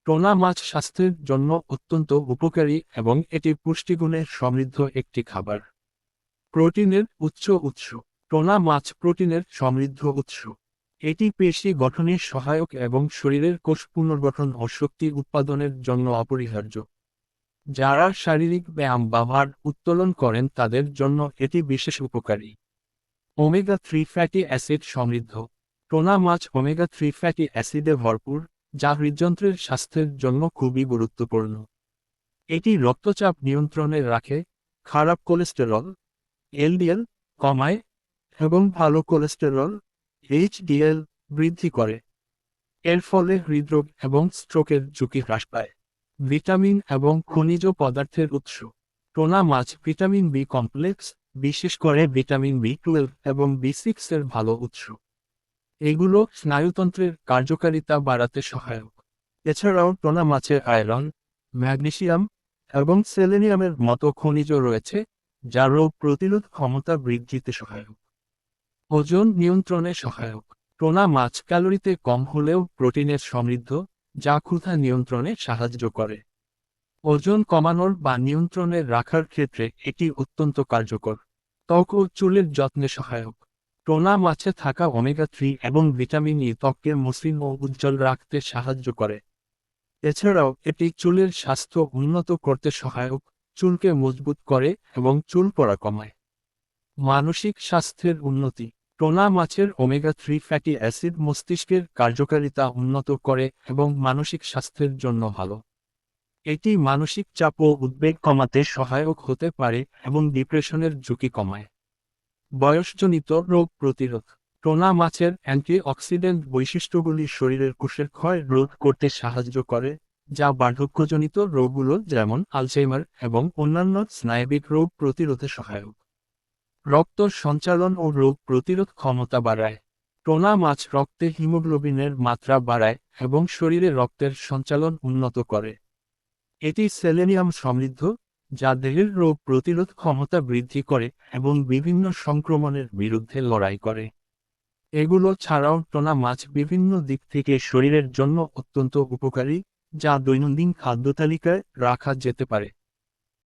টোনা মাছ স্বাস্থ্যের জন্য অত্যন্ত উপকারী এবং এটি পুষ্টিগুণে সমৃদ্ধ একটি খাবার। প্রোটিনের উৎস। টোনা মাছ প্রোটিনের সমৃদ্ধ উৎস। এটি পেশি গঠনে সহায়ক এবং শরীরের কোষ পুনর্গঠন ও শক্তি উৎপাদনের জন্য অপরিহার্য। যারা শারীরিক ব্যায়াম বা ভার উত্তোলন করেন তাদের জন্য এটি বিশেষ উপকারী। ওমেগা-3 ফ্যাটি অ্যাসিড সমৃদ্ধ। টোনা মাছ ওমেগা-3 ফ্যাটি অ্যাসিডে ভরপুর, যা হৃদযন্ত্রের স্বাস্থ্যের জন্য খুবই গুরুত্বপূর্ণ। এটি রক্তচাপ নিয়ন্ত্রণে রাখে, খারাপ কোলেস্টেরল এলডিএল কমায় এবং ভালো কোলেস্টেরল এইচডিএল বৃদ্ধি করে। এর ফলে হৃদরোগ এবং স্ট্রোকের ঝুঁকি হ্রাস পায়। ভিটামিন এবং খনিজ পদার্থের উৎস। টোনা মাছ ভিটামিন বি কমপ্লেক্স, বিশেষ করে ভিটামিন বি12 এবং বি6 এর ভালো উৎস। এগুলো স্নায়ুতন্ত্রের কার্যকারিতা বাড়াতে সহায়ক। এছাড়াও টোনা মাছে আয়রন, ম্যাগনেসিয়াম এবং সেলেনিয়ামের মতো খনিজ রয়েছে, যা রোগ প্রতিরোধ ক্ষমতা বৃদ্ধিতে সহায়ক। ওজন নিয়ন্ত্রণে সহায়ক। টোনা মাছ ক্যালোরিতে কম হলেও প্রোটিনের সমৃদ্ধ, যা ক্ষুধা নিয়ন্ত্রণে সাহায্য করে। ওজন কমানোর বা নিয়ন্ত্রণে রাখার ক্ষেত্রে এটি অত্যন্ত কার্যকর। ত্বক ও চুলের যত্নে সহায়ক। টোনা মাছে থাকা ওমেগা-3 এবং ভিটামিন ই ত্বককে মসৃণ ও উজ্জ্বল রাখতে সাহায্য করে। এছাড়াও এটি চুলের স্বাস্থ্য উন্নত করতে সহায়ক, চুলকে মজবুত করে এবং চুল পড়া কমায়। মানসিক স্বাস্থ্যের উন্নতি। টোনা মাছের ওমেগা-3 ফ্যাটি অ্যাসিড মস্তিষ্কের কার্যকারিতা উন্নত করে এবং মানসিক স্বাস্থ্যের জন্য ভালো। এটি মানসিক চাপ ও উদ্বেগ কমাতে সহায়ক হতে পারে এবং ডিপ্রেশনের ঝুঁকি কমায়। বয়সজনিত রোগ প্রতিরোধ। টোনা মাছের অ্যান্টিঅক্সিডেন্ট বৈশিষ্ট্যগুলি শরীরের কোষের ক্ষয় রোধ করতে সাহায্য করে, যা বার্ধক্যজনিত রোগগুলো যেমন আলঝেইমার এবং অন্যান্য স্নায়বিক রোগ প্রতিরোধে সহায়ক। রক্ত সঞ্চালন ও রোগ প্রতিরোধ ক্ষমতা বাড়ায়। টোনা মাছ রক্তে হিমোগ্লোবিনের মাত্রা বাড়ায় এবং শরীরে রক্তের সঞ্চালন উন্নত করে। এটি সেলেনিয়াম সমৃদ্ধ, যা দেহের রোগ প্রতিরোধ ক্ষমতা বৃদ্ধি করে এবং বিভিন্ন সংক্রমণের বিরুদ্ধে লড়াই করে। এগুলো ছাড়াও টোনা মাছ বিভিন্ন দিক থেকে শরীরের জন্য অত্যন্ত উপকারী, যা দৈনন্দিন খাদ্যতালিকায় রাখা যেতে পারে।